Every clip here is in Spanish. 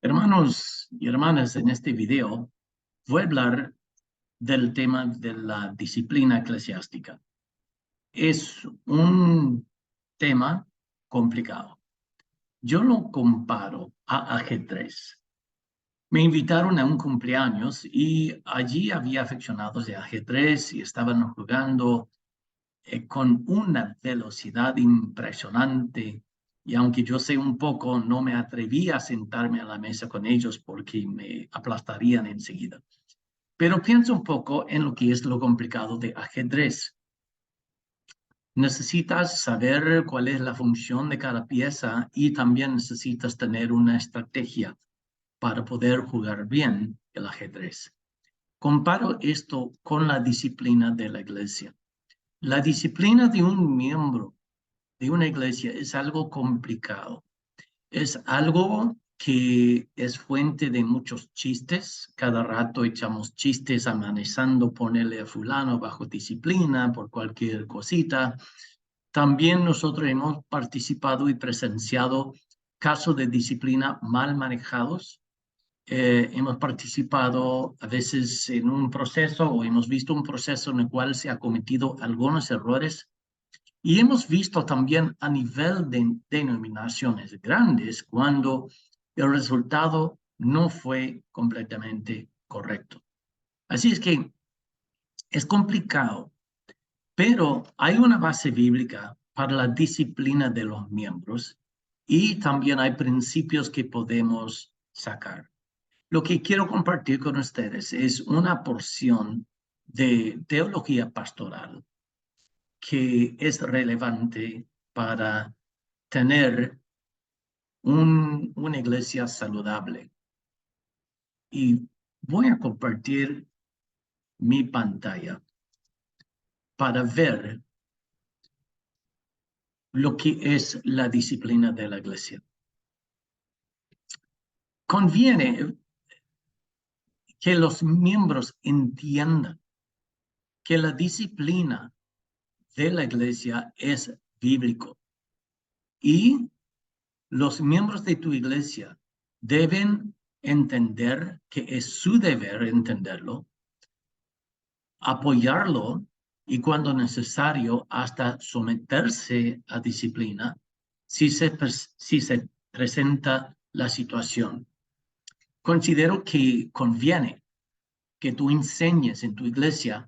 Hermanos y hermanas, en este video voy a hablar del tema de la disciplina eclesiástica. Es un tema complicado. Yo lo comparo a ajedrez. Me invitaron a un cumpleaños y allí había aficionados de ajedrez y estaban jugando con una velocidad impresionante. Y aunque yo sé un poco, no me atreví a sentarme a la mesa con ellos porque me aplastarían enseguida. Pero pienso un poco en lo que es lo complicado de ajedrez. Necesitas saber cuál es la función de cada pieza y también necesitas tener una estrategia para poder jugar bien el ajedrez. Comparo esto con la disciplina de la iglesia. La disciplina de un miembro de una iglesia es algo complicado. Es algo que es fuente de muchos chistes. Cada rato echamos chistes amenazando ponerle a fulano bajo disciplina por cualquier cosita. También nosotros hemos participado y presenciado casos de disciplina mal manejados. Hemos participado a veces en un proceso o hemos visto un proceso en el cual se ha cometido algunos errores y hemos visto también a nivel de denominaciones grandes cuando el resultado no fue completamente correcto. Así es que es complicado, pero hay una base bíblica para la disciplina de los miembros y también hay principios que podemos sacar. Lo que quiero compartir con ustedes es una porción de teología pastoral que es relevante para tener una iglesia saludable. Y voy a compartir mi pantalla para ver lo que es la disciplina de la iglesia. Conviene que los miembros entiendan que la disciplina de la iglesia es bíblico y los miembros de tu iglesia deben entender que es su deber entenderlo, apoyarlo y cuando necesario hasta someterse a disciplina si se presenta la situación. Considero que conviene que tú enseñes en tu iglesia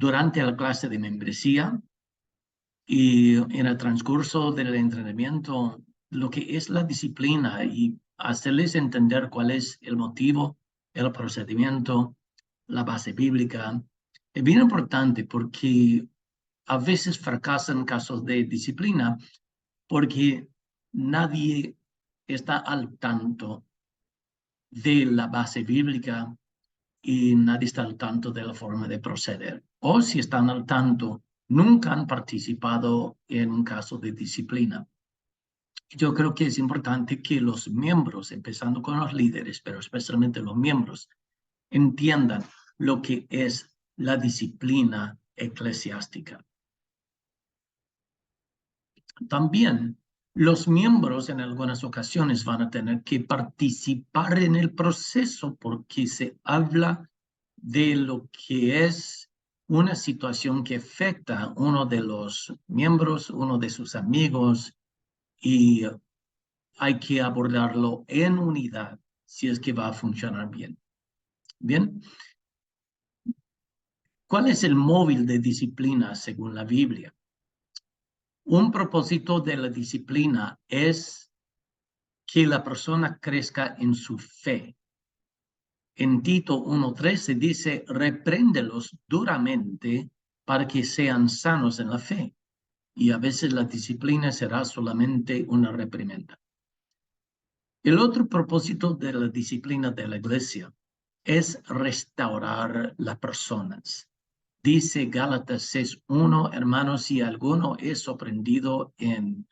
durante la clase de membresía y en el transcurso del entrenamiento lo que es la disciplina y hacerles entender cuál es el motivo, el procedimiento, la base bíblica. Es bien importante porque a veces fracasan casos de disciplina porque nadie está al tanto de la base bíblica y nadie está al tanto de la forma de proceder. O si están al tanto, nunca han participado en un caso de disciplina. Yo creo que es importante que los miembros, empezando con los líderes, pero especialmente los miembros, entiendan lo que es la disciplina eclesiástica. También los miembros en algunas ocasiones van a tener que participar en el proceso porque se habla de lo que es una situación que afecta a uno de los miembros, uno de sus amigos, y hay que abordarlo en unidad si es que va a funcionar bien. Bien, ¿cuál es el móvil de disciplina según la Biblia? Un propósito de la disciplina es que la persona crezca en su fe. En Tito 1:13 dice, repréndelos duramente para que sean sanos en la fe. Y a veces la disciplina será solamente una reprimenda. El otro propósito de la disciplina de la iglesia es restaurar las personas. Dice Gálatas 6:1, hermanos, si alguno es sorprendido en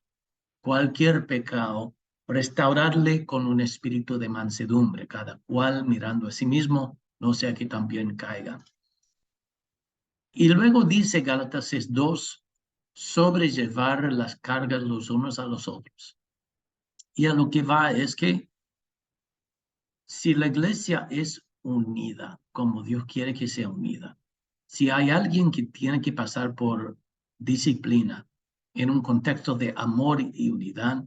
cualquier pecado, restaurarle con un espíritu de mansedumbre, cada cual mirando a sí mismo, no sea que también caiga. Y luego dice Gálatas 6:2, sobrellevar las cargas los unos a los otros. Y a lo que va es que Si la iglesia es unida, como Dios quiere que sea unida, si hay alguien que tiene que pasar por disciplina en un contexto de amor y unidad,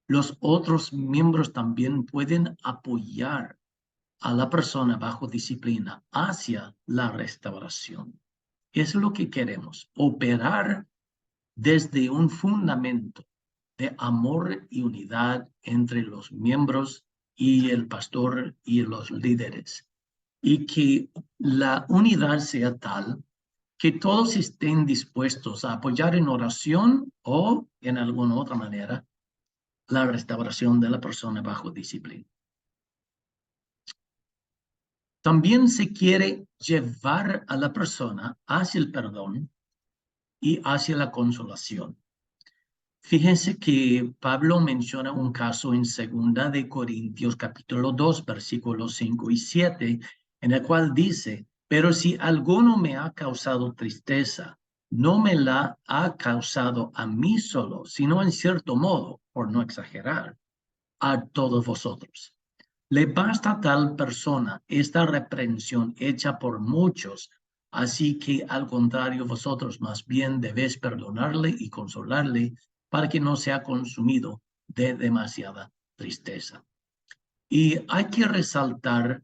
los otros miembros también pueden apoyar a la persona bajo disciplina hacia la restauración. Es lo que queremos, operar desde un fundamento de amor y unidad entre los miembros y el pastor y los líderes. Y que la unidad sea tal que todos estén dispuestos a apoyar en oración o en alguna otra manera la restauración de la persona bajo disciplina. También se quiere llevar a la persona hacia el perdón y hacia la consolación. Fíjense que Pablo menciona un caso en 2 de Corintios capítulo 2, versículos 5 y 7, en el cual dice, pero si alguno me ha causado tristeza, no me la ha causado a mí solo, sino en cierto modo, por no exagerar, a todos vosotros. Le basta a tal persona esta reprensión hecha por muchos, así que al contrario vosotros más bien debéis perdonarle y consolarle para que no sea consumido de demasiada tristeza. Y hay que resaltar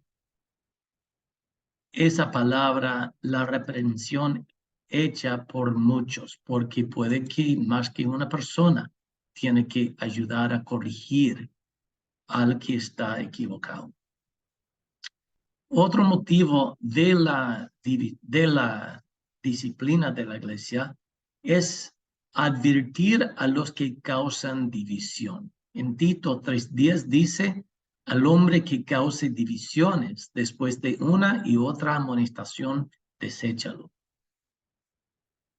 esa palabra, la reprensión hecha por muchos, porque puede que más que una persona tiene que ayudar a corregir al que está equivocado. Otro motivo de la disciplina de la iglesia es advertir a los que causan división. En Tito 3:10 dice, al hombre que cause divisiones después de una y otra amonestación, deséchalo.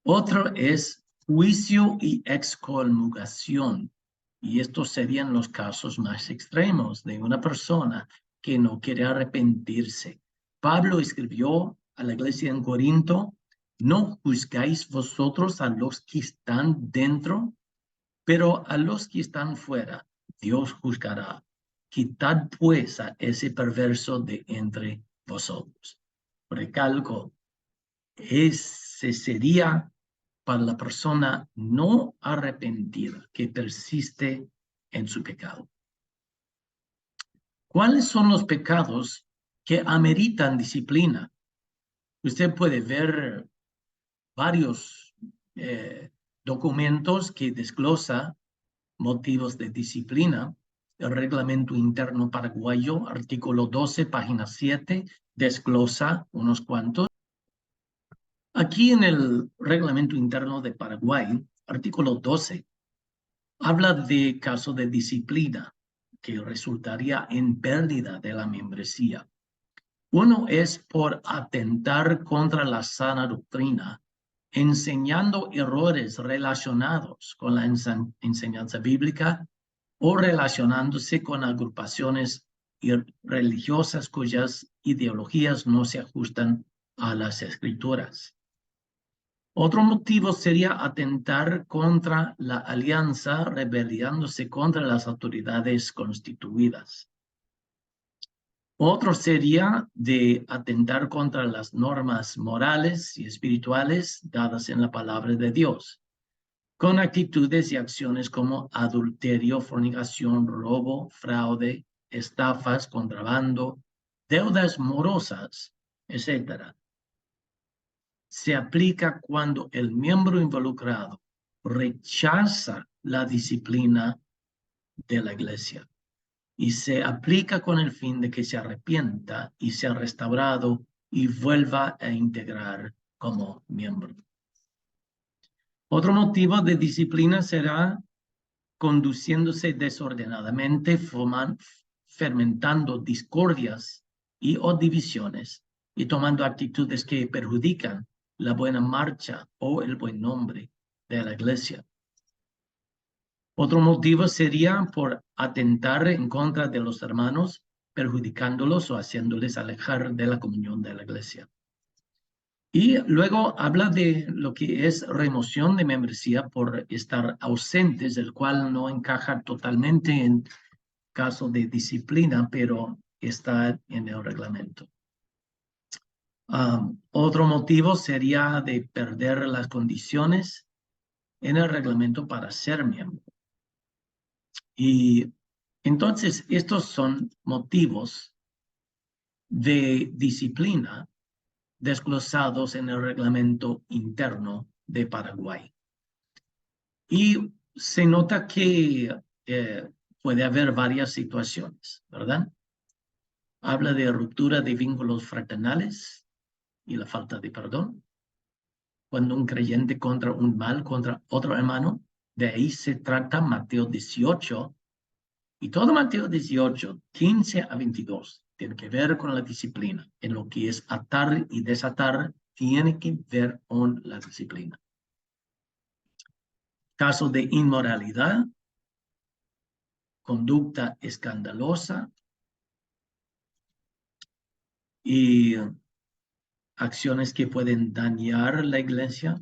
Otro es juicio y excomulgación. Y estos serían los casos más extremos de una persona que no quiere arrepentirse. Pablo escribió a la iglesia en Corinto, no juzgáis vosotros a los que están dentro, pero a los que están fuera, Dios juzgará. Quitad pues a ese perverso de entre vosotros. Recalco, ese sería para la persona no arrepentida que persiste en su pecado. ¿Cuáles son los pecados que ameritan disciplina? Usted puede ver varios documentos que desglosa motivos de disciplina. El reglamento interno paraguayo, artículo 12, página 7, desglosa unos cuantos. Aquí en el reglamento interno de Paraguay, artículo 12, habla de caso de disciplina que resultaría en pérdida de la membresía. Uno es por atentar contra la sana doctrina, enseñando errores relacionados con la enseñanza bíblica o relacionándose con agrupaciones religiosas cuyas ideologías no se ajustan a las escrituras. Otro motivo sería atentar contra la alianza, rebeliándose contra las autoridades constituidas. Otro sería de atentar contra las normas morales y espirituales dadas en la palabra de Dios, con actitudes y acciones como adulterio, fornicación, robo, fraude, estafas, contrabando, deudas morosas, etc. Se aplica cuando el miembro involucrado rechaza la disciplina de la iglesia y se aplica con el fin de que se arrepienta y sea restaurado y vuelva a integrar como miembro. Otro motivo de disciplina será conduciéndose desordenadamente, fermentando discordias y o divisiones y tomando actitudes que perjudican la buena marcha o el buen nombre de la iglesia. Otro motivo sería por atentar en contra de los hermanos, perjudicándolos o haciéndoles alejar de la comunión de la iglesia. Y luego habla de lo que es remoción de membresía por estar ausentes, el cual no encaja totalmente en caso de disciplina, pero está en el reglamento. Otro motivo sería de perder las condiciones en el reglamento para ser miembro. Y entonces estos son motivos de disciplina desglosados en el reglamento interno de Paraguay. Y se nota que puede haber varias situaciones, ¿verdad? Habla de ruptura de vínculos fraternales y la falta de perdón. Cuando un creyente contra un mal contra otro hermano, de ahí se trata Mateo 18, y todo Mateo 18, 15 a 22, tiene que ver con la disciplina. En lo que es atar y desatar, tiene que ver con la disciplina. Caso de inmoralidad, conducta escandalosa y acciones que pueden dañar la iglesia,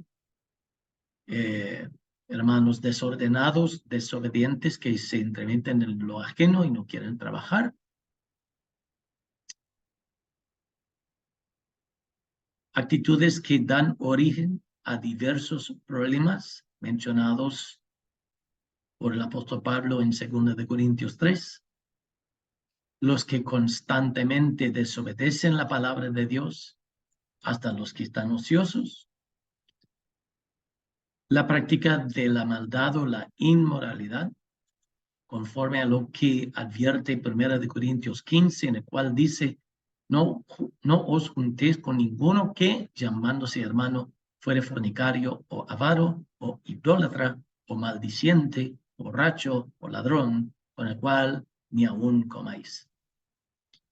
hermanos desordenados, desobedientes que se entremeten en lo ajeno y no quieren trabajar. Actitudes que dan origen a diversos problemas mencionados por el apóstol Pablo en 2 de Corintios 3. Los que constantemente desobedecen la palabra de Dios, hasta los que están ociosos. La práctica de la maldad o la inmoralidad, conforme a lo que advierte 1 de Corintios 15, en el cual dice, no os juntéis con ninguno que, llamándose hermano, fuere fornicario o avaro o idólatra o maldiciente, borracho o ladrón, con el cual ni aun comáis.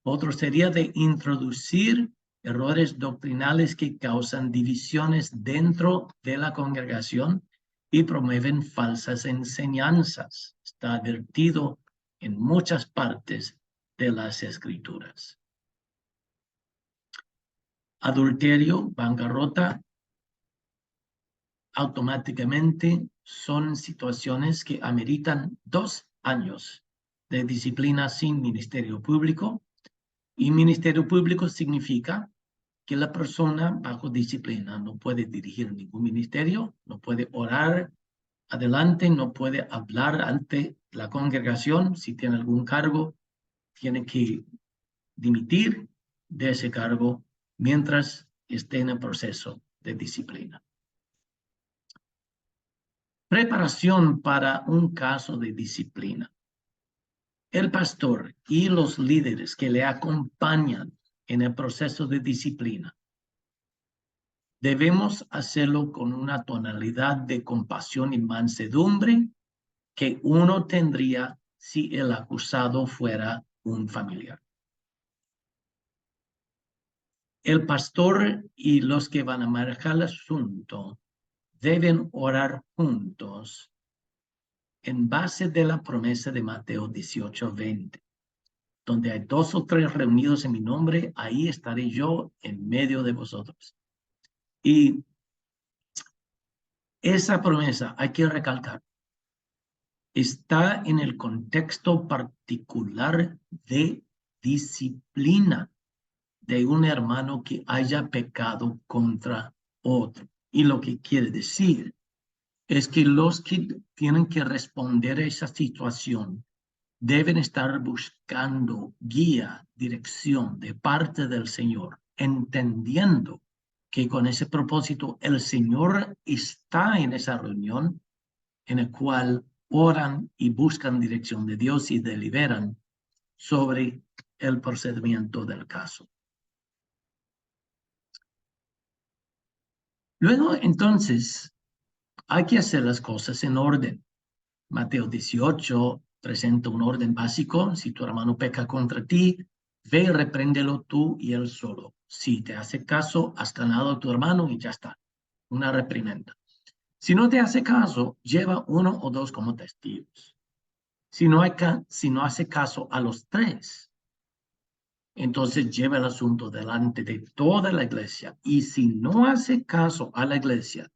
Otro sería de introducir errores doctrinales que causan divisiones dentro de la congregación y promueven falsas enseñanzas. Está advertido en muchas partes de las Escrituras. Adulterio, bancarrota, automáticamente son situaciones que ameritan 2 años de disciplina sin ministerio público. Y ministerio público significa que la persona bajo disciplina no puede dirigir ningún ministerio, no puede orar adelante, no puede hablar ante la congregación. Si tiene algún cargo, tiene que dimitir de ese cargo mientras esté en el proceso de disciplina. Preparación para un caso de disciplina. El pastor y los líderes que le acompañan en el proceso de disciplina debemos hacerlo con una tonalidad de compasión y mansedumbre que uno tendría si el acusado fuera un familiar. El pastor y los que van a manejar el asunto deben orar juntos en base de la promesa de Mateo 18:20. Donde hay 2 o 3 reunidos en mi nombre, ahí estaré yo en medio de vosotros. Y esa promesa hay que recalcar. Está en el contexto particular de disciplina de un hermano que haya pecado contra otro. Y lo que quiere decir es que los que tienen que responder a esa situación deben estar buscando guía, dirección de parte del Señor, entendiendo que con ese propósito el Señor está en esa reunión en el cual oran y buscan dirección de Dios y deliberan sobre el procedimiento del caso. Luego, entonces, hay que hacer las cosas en orden. Mateo 18 presenta un orden básico. Si tu hermano peca contra ti, ve y repréndelo tú y él solo. Si te hace caso, has ganado a tu hermano y ya está. Una reprimenda. Si no te hace caso, lleva 1 o 2 como testigos. Si no hace caso a los 3, entonces lleva el asunto delante de toda la iglesia. Y si no hace caso a la iglesia,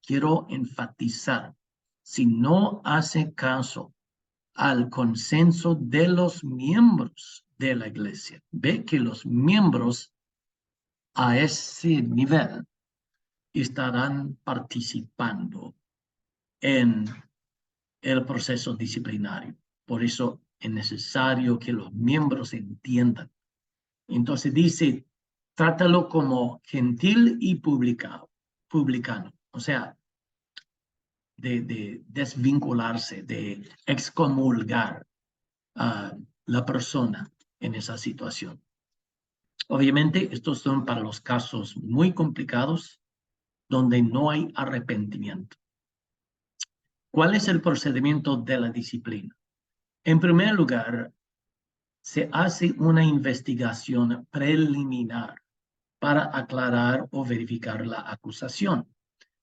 quiero enfatizar, si no hace caso al consenso de los miembros de la iglesia. Ve que los miembros a ese nivel estarán participando en el proceso disciplinario. Por eso es necesario que los miembros entiendan. Entonces dice, trátalo como gentil y publicano. O sea, de desvincularse, de excomulgar a la persona en esa situación. Obviamente, estos son para los casos muy complicados donde no hay arrepentimiento. ¿Cuál es el procedimiento de la disciplina? En primer lugar, se hace una investigación preliminar para aclarar o verificar la acusación.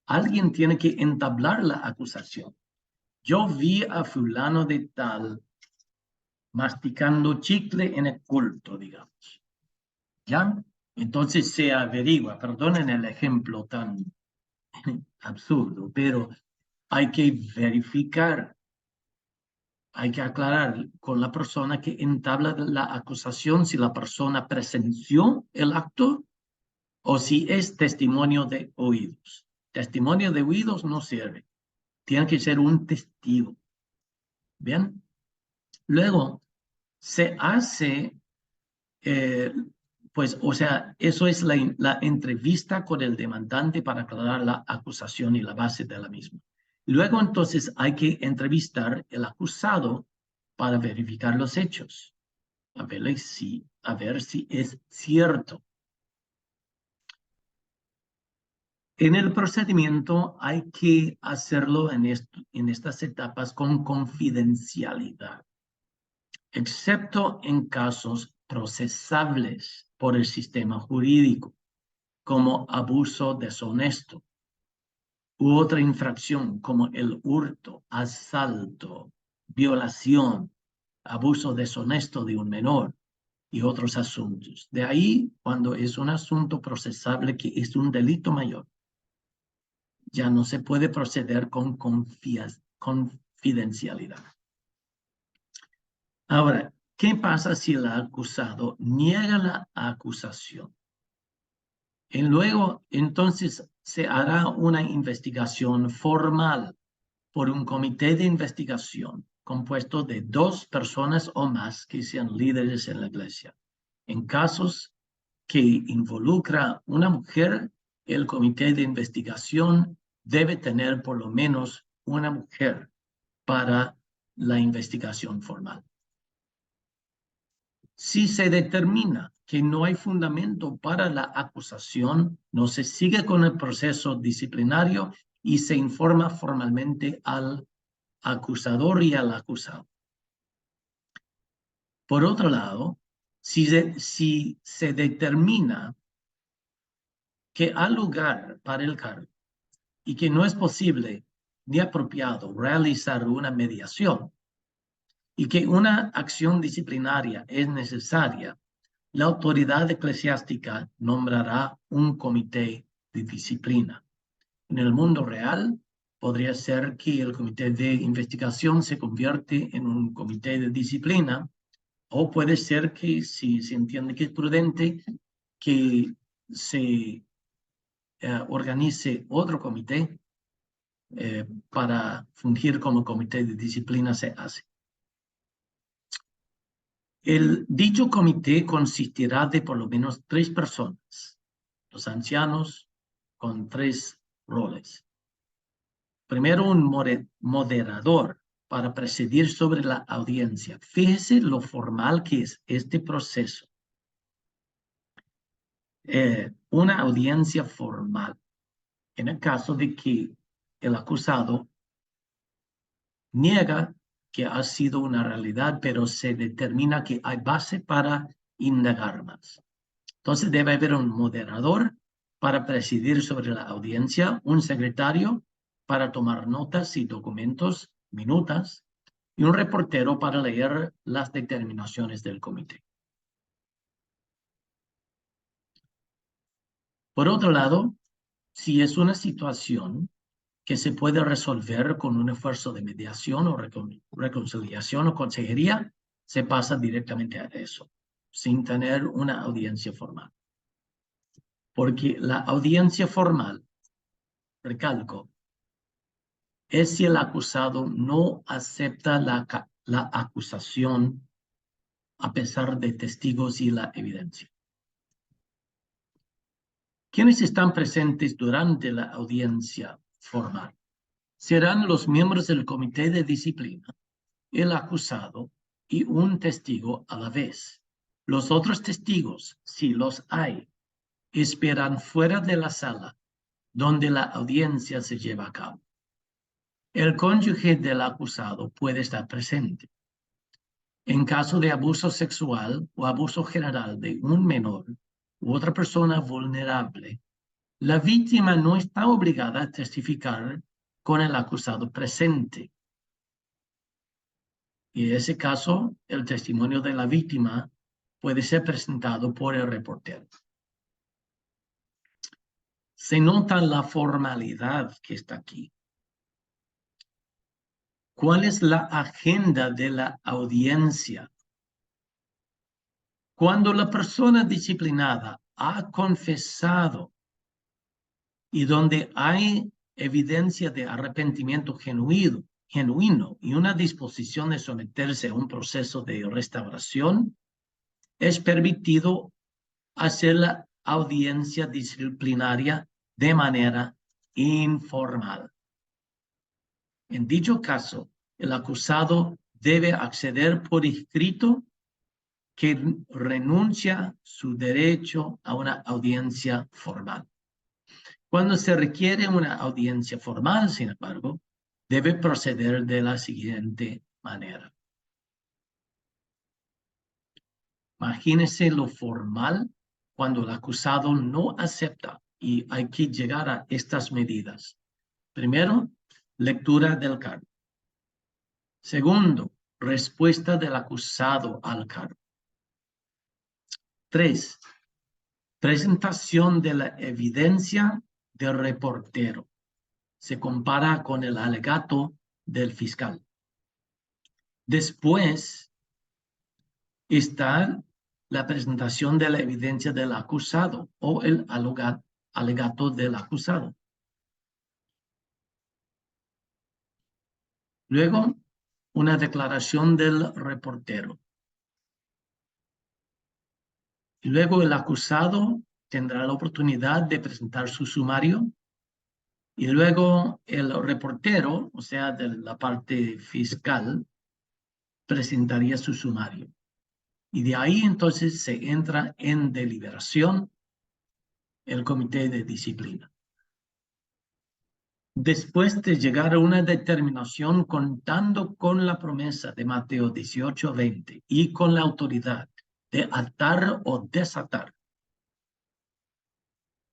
Alguien tiene que entablar la acusación. Yo vi a fulano de tal masticando chicle en el culto, digamos. ¿Ya? Entonces se averigua, perdonen el ejemplo tan absurdo, pero hay que verificar, hay que aclarar con la persona que entabla la acusación si la persona presenció el acto o si es testimonio de oídos. Testimonio de oídos no sirve. Tiene que ser un testigo. ¿Bien? Luego, se hace, pues, o sea, eso es la entrevista con el demandante para aclarar la acusación y la base de la misma. Luego, entonces, hay que entrevistar al acusado para verificar los hechos, a ver si es cierto. En el procedimiento hay que hacerlo en estas etapas con confidencialidad, excepto en casos procesables por el sistema jurídico, como abuso deshonesto u otra infracción como el hurto, asalto, violación, abuso deshonesto de un menor y otros asuntos. De ahí, cuando es un asunto procesable que es un delito mayor, ya no se puede proceder con confidencialidad. Ahora, ¿qué pasa si el acusado niega la acusación? Y luego, entonces, se hará una investigación formal por un comité de investigación compuesto de 2 personas o más que sean líderes en la iglesia. En casos que involucra una mujer, el comité de investigación debe tener por lo menos una mujer para la investigación formal. Si se determina que no hay fundamento para la acusación, no se sigue con el proceso disciplinario y se informa formalmente al acusador y al acusado. Por otro lado, si se determina que hay lugar para el cargo y que no es posible ni apropiado realizar una mediación y que una acción disciplinaria es necesaria, la autoridad eclesiástica nombrará un comité de disciplina. En el mundo real, podría ser que el comité de investigación se convierte en un comité de disciplina, o puede ser que, si se entiende que es prudente, que se organice otro comité para fungir como comité de disciplina se hace. El dicho comité consistirá de por lo menos 3 personas, los ancianos con 3 roles. Primero, un moderador para presidir sobre la audiencia. Fíjese lo formal que es este proceso. Una audiencia formal. En el caso de que el acusado niega que ha sido una realidad, pero se determina que hay base para indagar más. Entonces debe haber un moderador para presidir sobre la audiencia, un secretario para tomar notas y documentos, minutas, y un reportero para leer las determinaciones del comité. Por otro lado, si es una situación que se puede resolver con un esfuerzo de mediación o reconciliación o consejería, se pasa directamente a eso. sin tener una audiencia formal. Porque la audiencia formal, recalco, es si el acusado no acepta la acusación a pesar de testigos y la evidencia. ¿Quiénes están presentes durante la audiencia formal? Serán los miembros del comité de disciplina, el acusado y un testigo a la vez. Los otros testigos, si los hay, esperan fuera de la sala donde la audiencia se lleva a cabo. El cónyuge del acusado puede estar presente. En caso de abuso sexual o abuso general de un menor u otra persona vulnerable, la víctima no está obligada a testificar con el acusado presente. Y en ese caso, el testimonio de la víctima puede ser presentado por el reportero. Se nota la formalidad que está aquí. ¿Cuál es la agenda de la audiencia? Cuando la persona disciplinada ha confesado y donde hay evidencia de arrepentimiento genuino y una disposición de someterse a un proceso de restauración, es permitido hacer la audiencia disciplinaria de manera informal. En dicho caso, el acusado debe acceder por escrito que renuncia su derecho a una audiencia formal. Cuando se requiere una audiencia formal, sin embargo, debe proceder de la siguiente manera. Imagínese lo formal cuando el acusado no acepta y hay que llegar a estas medidas. Primero, lectura del cargo. Segundo, respuesta del acusado al cargo. 3. Presentación de la evidencia del reportero. Se compara con el alegato del fiscal. Después está la presentación de la evidencia del acusado o el alegato del acusado. Luego, una declaración del reportero. Y luego el acusado tendrá la oportunidad de presentar su sumario. Y luego el reportero, o sea, de la parte fiscal, presentaría su sumario. Y de ahí entonces se entra en deliberación el comité de disciplina. Después de llegar a una determinación contando con la promesa de Mateo 18:20 y con la autoridad de atar o desatar,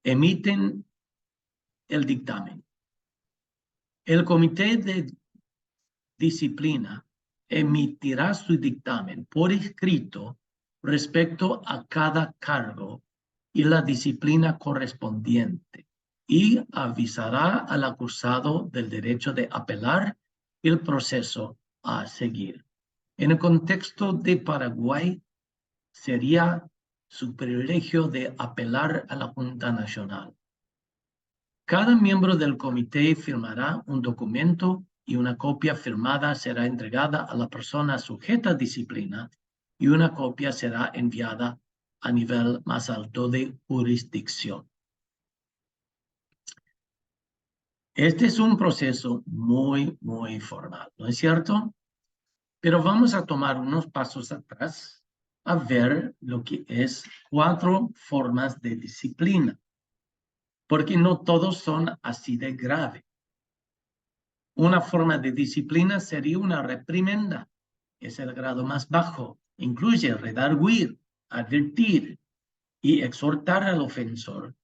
emiten el dictamen. El comité de disciplina emitirá su dictamen por escrito respecto a cada cargo y la disciplina correspondiente y avisará al acusado del derecho de apelar el proceso a seguir. En el contexto de Paraguay, sería su privilegio de apelar a la Junta Nacional. Cada miembro del comité firmará un documento y una copia firmada será entregada a la persona sujeta a disciplina y una copia será enviada a nivel más alto de jurisdicción. Este es un proceso muy formal, ¿no es cierto? Pero vamos a tomar unos pasos atrás a ver lo que es 4 formas de disciplina, porque no todos son así de grave. Una forma de disciplina sería una reprimenda. Es el grado más bajo. Incluye redarguir, advertir y exhortar al ofensor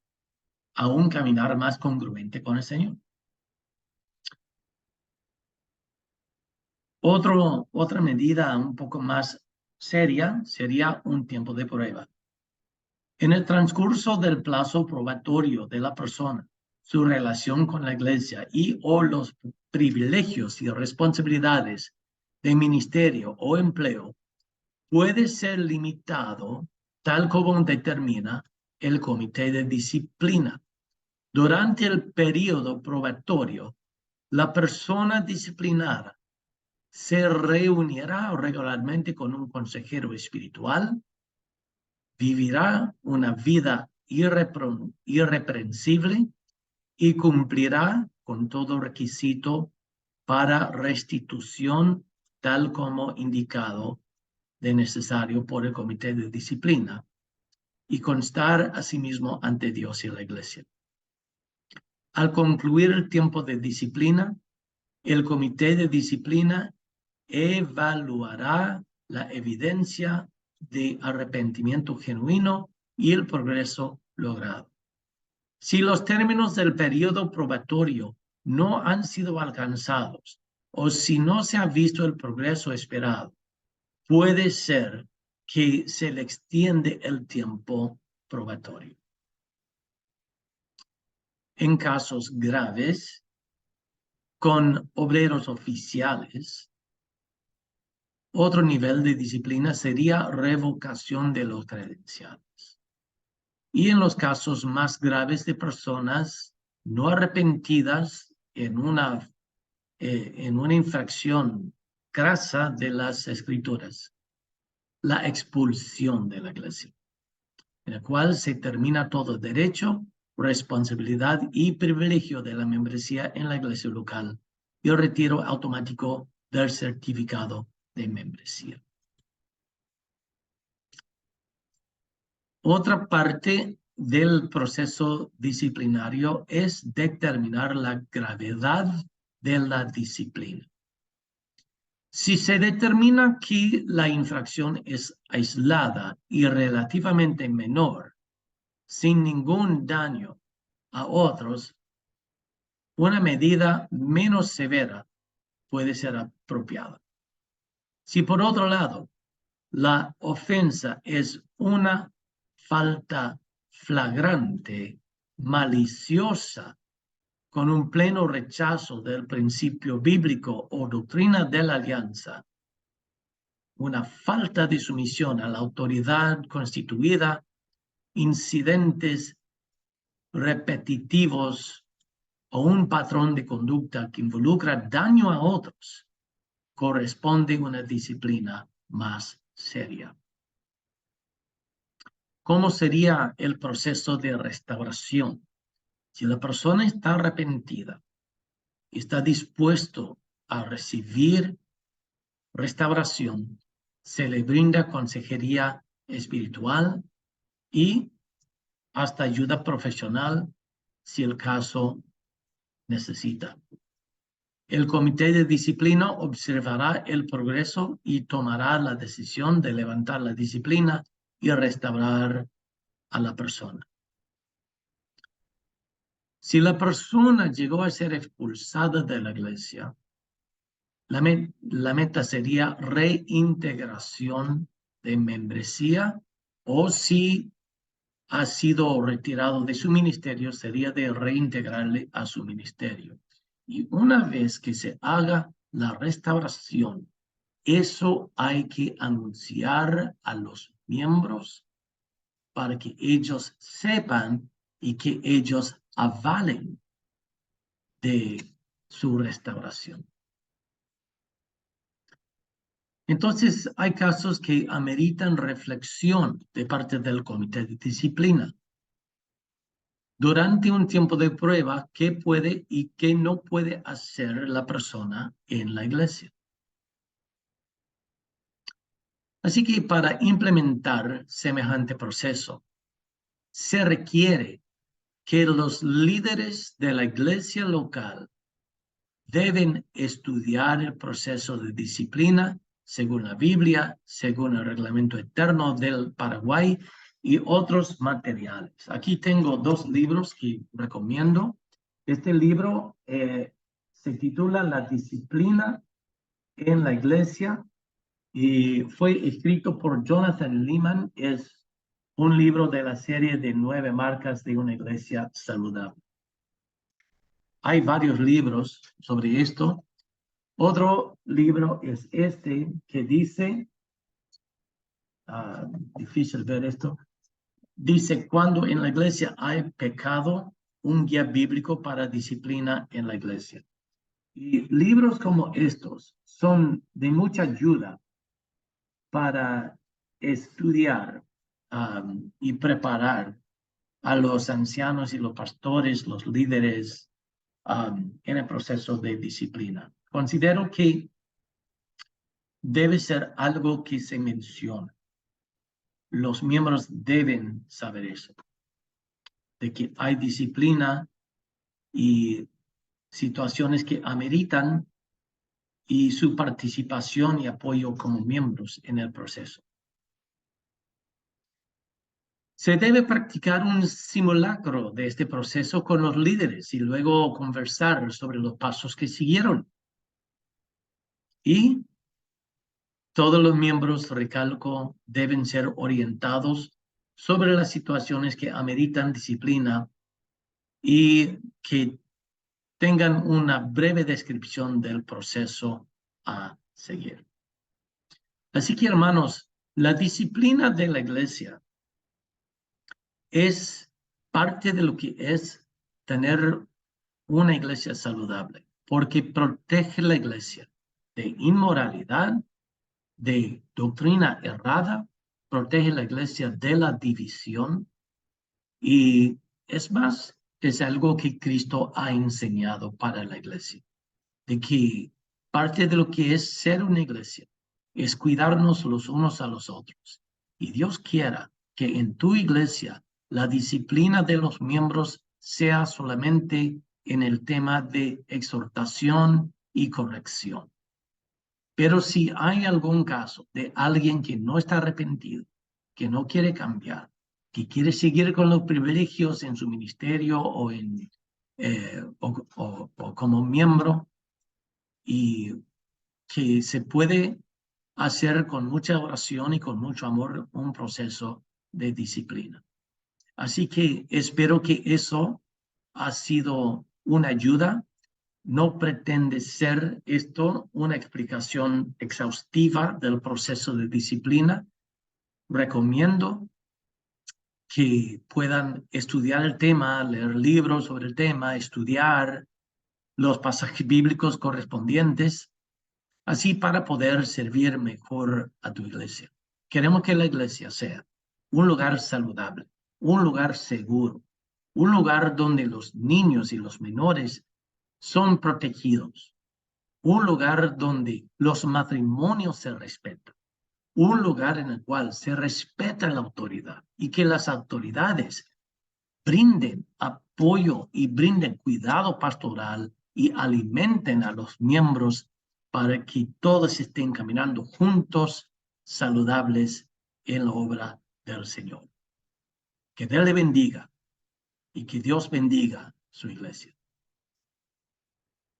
a un caminar más congruente con el Señor. Otra medida un poco más seria sería un tiempo de prueba. En el transcurso del plazo probatorio de la persona, su relación con la iglesia y o los privilegios y responsabilidades de ministerio o empleo puede ser limitado tal como determina el comité de disciplina. Durante el periodo probatorio, la persona disciplinada se reunirá regularmente con un consejero espiritual, vivirá una vida irreprensible y cumplirá con todo requisito para restitución tal como indicado de necesario por el comité de disciplina y constar asimismo ante Dios y la Iglesia. Al concluir el tiempo de disciplina, el comité de disciplina evaluará la evidencia de arrepentimiento genuino y el progreso logrado. Si los términos del periodo probatorio no han sido alcanzados o si no se ha visto el progreso esperado, puede ser que se le extiende el tiempo probatorio. En casos graves, con obreros oficiales, otro nivel de disciplina sería revocación de los credenciales. Y en los casos más graves de personas no arrepentidas en una infracción grasa de las Escrituras, la expulsión de la iglesia, en la cual se termina todo derecho, responsabilidad y privilegio de la membresía en la iglesia local y el retiro automático del certificado de membresía. Otra parte del proceso disciplinario es determinar la gravedad de la disciplina. Si se determina que la infracción es aislada y relativamente menor, sin ningún daño a otros, una medida menos severa puede ser apropiada. Si por otro lado, la ofensa es una falta flagrante, maliciosa, con un pleno rechazo del principio bíblico o doctrina de la alianza, una falta de sumisión a la autoridad constituida, incidentes repetitivos o un patrón de conducta que involucra daño a otros, corresponde una disciplina más seria. ¿Cómo sería el proceso de restauración? Si la persona está arrepentida y está dispuesto a recibir restauración, se le brinda consejería espiritual y hasta ayuda profesional si el caso necesita. El comité de disciplina observará el progreso y tomará la decisión de levantar la disciplina y restaurar a la persona. Si la persona llegó a ser expulsada de la iglesia, la meta sería reintegración de membresía, o si ha sido retirado de su ministerio, sería de reintegrarle a su ministerio. Y una vez que se haga la restauración, eso hay que anunciar a los miembros para que ellos sepan y que ellos avalen de su restauración. Entonces, hay casos que ameritan reflexión de parte del comité de disciplina. Durante un tiempo de prueba, ¿qué puede y qué no puede hacer la persona en la iglesia? Así que para implementar semejante proceso, se requiere que los líderes de la iglesia local deben estudiar el proceso de disciplina según la Biblia, según el reglamento eterno del Paraguay y otros materiales. Aquí tengo dos libros que recomiendo. Este libro se titula La disciplina en la iglesia y fue escrito por Jonathan Leeman. Es un libro de la serie de 9 marcas de una iglesia saludable. Hay varios libros sobre esto. Otro libro es este que dice difícil ver esto. Dice, cuando en la iglesia hay pecado, un guía bíblico para disciplina en la iglesia. Y libros como estos son de mucha ayuda para estudiar y preparar a los ancianos y los pastores, los líderes en el proceso de disciplina. Considero que debe ser algo que se menciona. Los miembros deben saber eso, de que hay disciplina y situaciones que ameritan y su participación y apoyo como miembros en el proceso. Se debe practicar un simulacro de este proceso con los líderes y luego conversar sobre los pasos que siguieron. Y todos los miembros, recalco, deben ser orientados sobre las situaciones que ameritan disciplina y que tengan una breve descripción del proceso a seguir. Así que, hermanos, la disciplina de la iglesia es parte de lo que es tener una iglesia saludable, porque protege la iglesia de inmoralidad, de doctrina errada, protege la iglesia de la división y es más, es algo que Cristo ha enseñado para la iglesia, de que parte de lo que es ser una iglesia es cuidarnos los unos a los otros. Y Dios quiera que en tu iglesia la disciplina de los miembros sea solamente en el tema de exhortación y corrección. Pero si hay algún caso de alguien que no está arrepentido, que no quiere cambiar, que quiere seguir con los privilegios en su ministerio o como miembro, y que se puede hacer con mucha oración y con mucho amor un proceso de disciplina. Así que espero que eso ha sido una ayuda. No pretende ser esto una explicación exhaustiva del proceso de disciplina. Recomiendo que puedan estudiar el tema, leer libros sobre el tema, estudiar los pasajes bíblicos correspondientes, así para poder servir mejor a tu iglesia. Queremos que la iglesia sea un lugar saludable, un lugar seguro, un lugar donde los niños y los menores son protegidos, un lugar donde los matrimonios se respetan, un lugar en el cual se respeta la autoridad y que las autoridades brinden apoyo y brinden cuidado pastoral y alimenten a los miembros para que todos estén caminando juntos, saludables en la obra del Señor. Que Dios le bendiga y que Dios bendiga su iglesia.